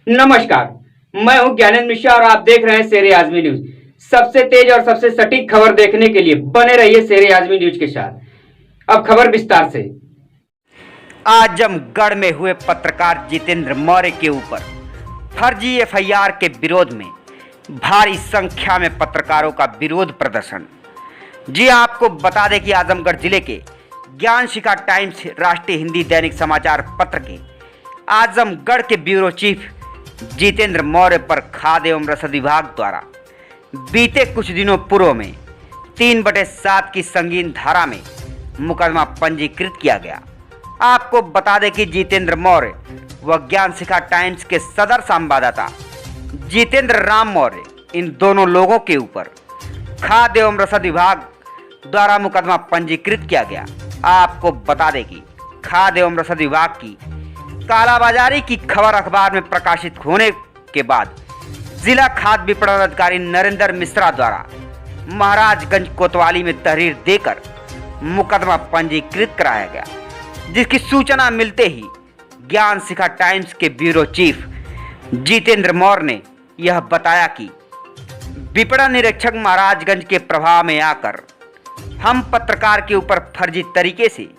नमस्कार, मैं हूं ज्ञानेंद्र मिश्रा और आप देख रहे हैं शेर आजमी न्यूज। सबसे तेज और सबसे सटीक खबर देखने के लिए बने रहिए शेर आजमी न्यूज के साथ। अब खबर विस्तार से। आजमगढ़ में हुए पत्रकार जितेंद्र मौर्य के ऊपर फर्जी एफआईआर के विरोध में भारी संख्या में पत्रकारों का विरोध प्रदर्शन। जी आपको बता दें कि आजमगढ़ जिले के ज्ञान शिखा टाइम्स राष्ट्रीय हिंदी दैनिक समाचार पत्र के आजमगढ़ के ब्यूरो चीफ जितेंद्र मौर्य पर खाद्य एवं रसद विभाग द्वारा बीते कुछ दिनों पूर्व में 3/7 की संगीन धारा में मुकदमा पंजीकृत किया गया। आपको बता दें कि जितेंद्र मौर्य व ज्ञान शिखा टाइम्स के सदर संवाददाता जितेंद्र राम मौर्य, इन दोनों लोगों के ऊपर खाद्य एवं रसद विभाग द्वारा मुकदमा पंजीकृत किया गया। आपको बता दें कि खाद्य एवं रसद विभाग की कालाबाजारी की खबर अखबार में प्रकाशित होने के बाद जिला खाद्य विपणन अधिकारी नरेंद्र मिश्रा द्वारा महाराजगंज कोतवाली में तहरीर देकर मुकदमा पंजीकृत कराया गया, जिसकी सूचना मिलते ही ज्ञान शिखा टाइम्स के ब्यूरो चीफ जितेंद्र मौर्य ने यह बताया कि विपणन निरीक्षक महाराजगंज के प्रभाव में आकर हम पत्रकार के ऊपर फर्जी तरीके से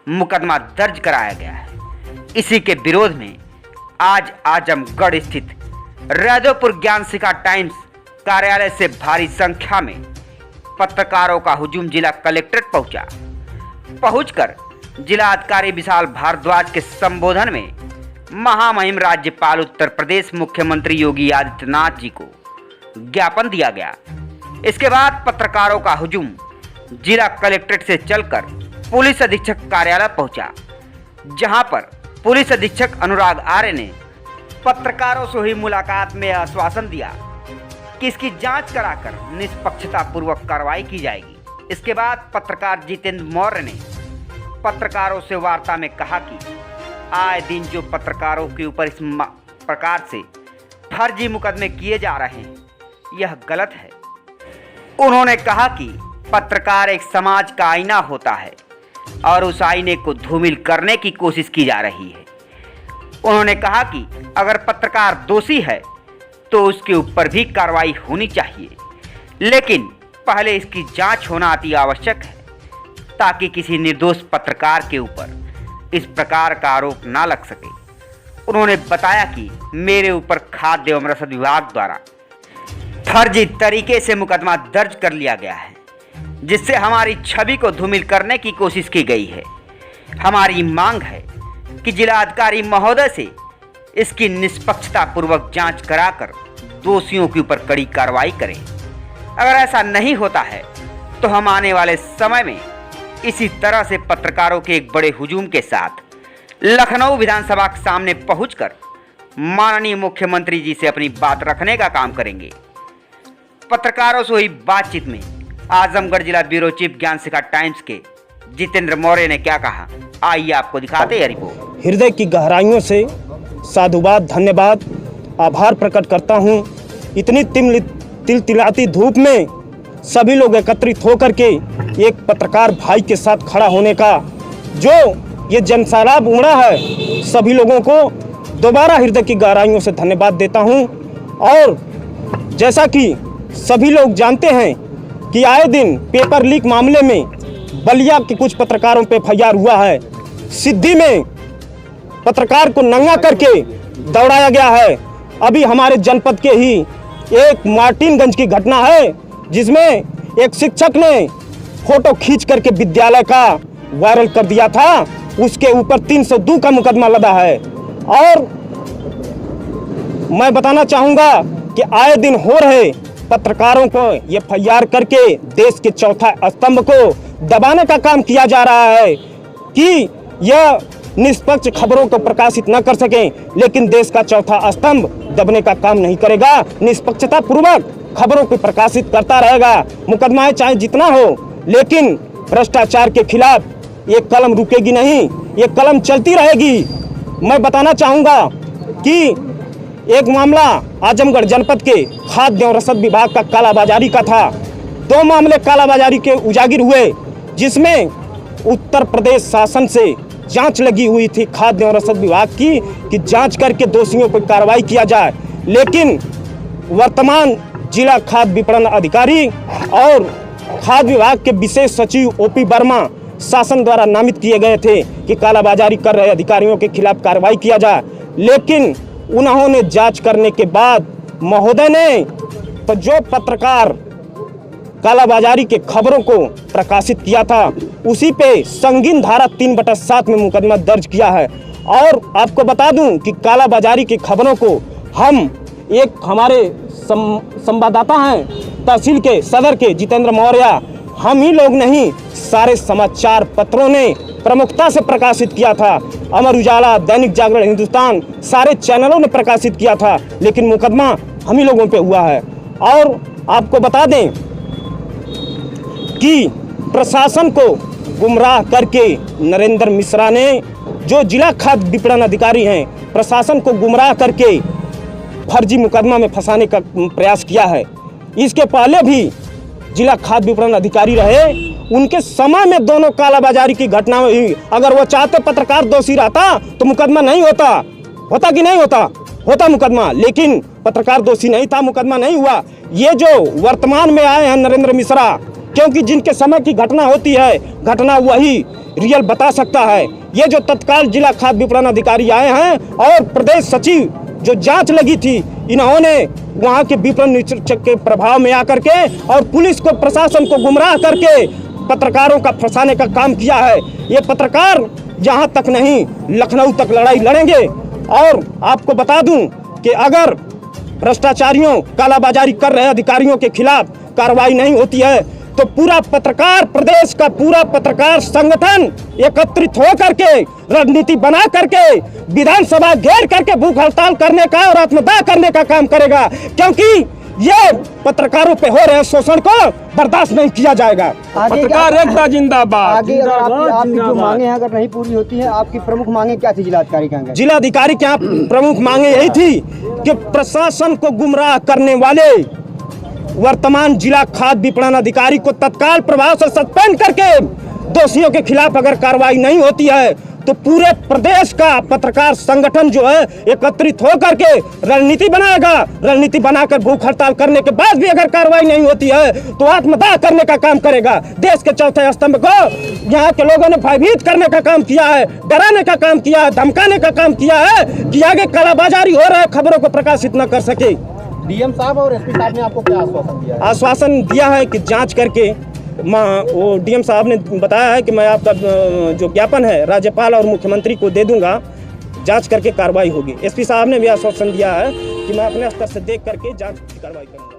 मुकदमा दर्ज कराया गया है। इसी के विरोध में आज आजमगढ़ स्थित रैदोपुर ज्ञान शिखा टाइम्स कार्यालय से भारी संख्या में पत्रकारों का हुजूम जिला कलेक्ट्रेट पहुंचकर जिला अधिकारी विशाल भारद्वाज के संबोधन में महामहिम राज्यपाल उत्तर प्रदेश मुख्यमंत्री योगी आदित्यनाथ जी को ज्ञापन दिया गया। इसके बाद पत्रकारों का हुजूम जिला कलेक्ट्रेट से चलकर पुलिस अधीक्षक कार्यालय पहुंचा, जहां पर पुलिस अधीक्षक अनुराग आर्य ने पत्रकारों से हुई मुलाकात में आश्वासन दिया कि इसकी जांच कराकर निष्पक्षता पूर्वक कार्रवाई की जाएगी। इसके बाद पत्रकार जितेंद्र मौर्य ने पत्रकारों से वार्ता में कहा कि आए दिन जो पत्रकारों के ऊपर इस प्रकार से फर्जी मुकदमे किए जा रहे हैं, यह गलत है। उन्होंने कहा कि पत्रकार एक समाज का आईना होता है और उस आईने को धूमिल करने की कोशिश की जा रही है। उन्होंने कहा कि अगर पत्रकार दोषी है तो उसके ऊपर भी कार्रवाई होनी चाहिए, लेकिन पहले इसकी जांच होना अति आवश्यक है ताकि किसी निर्दोष पत्रकार के ऊपर इस प्रकार का आरोप ना लग सके। उन्होंने बताया कि मेरे ऊपर खाद्य एवं रसद विभाग द्वारा फर्जी तरीके से मुकदमा दर्ज कर लिया गया है, जिससे हमारी छवि को धूमिल करने की कोशिश की गई है। हमारी मांग है कि जिला अधिकारी महोदय से इसकी निष्पक्षता पूर्वक जांच कराकर दोषियों के ऊपर कड़ी कार्रवाई करें। अगर ऐसा नहीं होता है तो हम आने वाले समय में इसी तरह से पत्रकारों के एक बड़े हुजूम के साथ लखनऊ विधानसभा के सामने पहुंचकर माननीय मुख्यमंत्री जी से अपनी बात रखने का काम करेंगे। पत्रकारों से हुई बातचीत में आजमगढ़ जिला ब्यूरो चीफ ज्ञान शिखा टाइम्स के जितेंद्र मौर्य ने क्या कहा, आइए आपको दिखाते हैं रिपोर्ट। हृदय की गहराइयों से साधुवाद, धन्यवाद, आभार प्रकट करता हूं। इतनी तिलतिलाती धूप में सभी लोग एकत्रित होकर के एक पत्रकार भाई के साथ खड़ा होने का जो ये जनसैलाब उमड़ा है, सभी लोगों को दोबारा हृदय की गहराइयों से धन्यवाद देता हूं। और जैसा कि सभी लोग जानते हैं कि आए दिन पेपर लीक मामले में बलिया के कुछ पत्रकारों पे एफआईआर हुआ है। सिद्धि में पत्रकार को नंगा करके दौड़ाया गया है। अभी हमारे जनपद के ही एक मार्टिनगंज की घटना है, जिसमें एक शिक्षक ने फोटो खींच करके विद्यालय का वायरल कर दिया था। उसके ऊपर 302 का मुकदमा लगा है। और मैं बताना चाहूँगा कि आए दिन हो रहे पत्रकारों को एफआईआर करके देश के चौथा स्तंभ को दबाने का काम किया जा रहा है कि यह निष्पक्ष खबरों को प्रकाशित न कर सकें, लेकिन देश का चौथा स्तंभ दबने का काम नहीं करेगा। निष्पक्षता पूर्वक खबरों को प्रकाशित करता रहेगा। मुकदमाएं चाहे जितना हो, लेकिन भ्रष्टाचार के खिलाफ ये कलम रुकेगी नहीं, ये कलम चलती रहेगी। मैं बताना चाहूँगा कि एक मामला आजमगढ़ जनपद के खाद्य और रसद विभाग का कालाबाजारी का था। 2 मामले कालाबाजारी के उजागर हुए, जिसमें उत्तर प्रदेश शासन से जांच लगी हुई थी खाद्य और रसद विभाग की कि जांच करके दोषियों पर कार्रवाई किया जाए, लेकिन वर्तमान जिला खाद्य विपणन अधिकारी और खाद्य विभाग के विशेष सचिव ओपी वर्मा शासन द्वारा नामित किए गए थे कि कालाबाजारी कर रहे अधिकारियों के खिलाफ कार्रवाई किया जाए, लेकिन उन्होंने जांच करने के बाद महोदय ने तो जो पत्रकार कालाबाजारी के खबरों को प्रकाशित किया था उसी पे संगीन धारा 3/7 में मुकदमा दर्ज किया है। और आपको बता दूं कि कालाबाजारी की खबरों को हम एक हमारे संवाददाता हैं तहसील के सदर के जितेंद्र मौर्य, हम ही लोग नहीं सारे समाचार पत्रों ने प्रमुखता से प्रकाशित किया था। अमर उजाला, दैनिक जागरण, हिंदुस्तान, सारे चैनलों ने प्रकाशित किया था, लेकिन मुकदमा हम ही लोगों पे हुआ है। और आपको बता दें कि प्रशासन को गुमराह करके नरेंद्र मिश्रा ने, जो जिला खाद्य विपणन अधिकारी हैं, प्रशासन को गुमराह करके फर्जी मुकदमा में फंसाने का प्रयास किया है। इसके पहले भी जिला खाद्य विपणन अधिकारी रहे, उनके समय में दोनों कालाबाजारी की घटना हुई। अगर वो चाहते पत्रकार दोषी रहता तो मुकदमा नहीं होता, होता कि नहीं होता, होता मुकदमा, लेकिन पत्रकार दोषी नहीं था, मुकदमा नहीं हुआ। ये जो वर्तमान में आए हैं नरेंद्र मिश्रा, क्योंकि जिनके समय की घटना होती है, घटना वही रियल बता सकता है। ये जो तत्काल जिला खाद्य विपणन अधिकारी आए हैं और प्रदेश सचिव जो जांच लगी थी, इन्होंने वहां के विपणन निरीक्षक के प्रभाव में आकर के और पुलिस को, प्रशासन को गुमराह करके पत्रकारों का फंसाने का काम किया है। ये पत्रकार यहाँ तक नहीं, लखनऊ तक लड़ाई लड़ेंगे। और आपको बता दूं कि अगर भ्रष्टाचारियों, कालाबाजारी कर रहे अधिकारियों के खिलाफ कार्रवाई नहीं होती है तो पूरा पत्रकार, प्रदेश का पूरा पत्रकार संगठन एकत्रित हो करके, रणनीति बना करके, विधानसभा घेर करके भूख हड़ताल करने का और आत्मदाह करने का काम करेगा, क्योंकि ये पत्रकारों पे हो रहे शोषण को बर्दाश्त नहीं किया जाएगा। पत्रकार एकता जिंदाबाद। आगे अगर आपकी जो मांगे हैं अगर नहीं पूरी होती है, आपकी प्रमुख मांगे क्या थी जिलाधिकारी के यहाँ? जिलाधिकारी के यहाँ प्रमुख मांगे यही थी कि प्रशासन को गुमराह करने वाले वर्तमान जिला खाद्य विपणन अधिकारी को तत्काल प्रभाव से सस्पेंड करके दोषियों के खिलाफ अगर कार्रवाई नहीं होती है तो पूरे प्रदेश का पत्रकार संगठन जो है एकत्रित होकर के रणनीति बनाएगा। रणनीति बनाकर भूख हड़ताल करने के बाद भी अगर कार्रवाई नहीं होती है तो आत्मदाह करने का काम करेगा। देश के चौथे स्तंभ को यहाँ के लोगों ने भयभीत करने का काम किया है, डराने का काम किया है, धमकाने का काम किया है कि आगे कालाबाजारी हो रहा है, खबरों को प्रकाशित न कर सके। डीएम साहब और एसपी साहब ने आपको क्या आश्वासन दिया है? आश्वासन दिया है कि जांच करके, वो डीएम साहब ने बताया है कि मैं आपका जो ज्ञापन है राज्यपाल और मुख्यमंत्री को दे दूंगा, जांच करके कार्रवाई होगी। एसपी साहब ने भी आश्वासन दिया है कि मैं अपने स्तर से देख करके जांच की कार्रवाई करूंगा।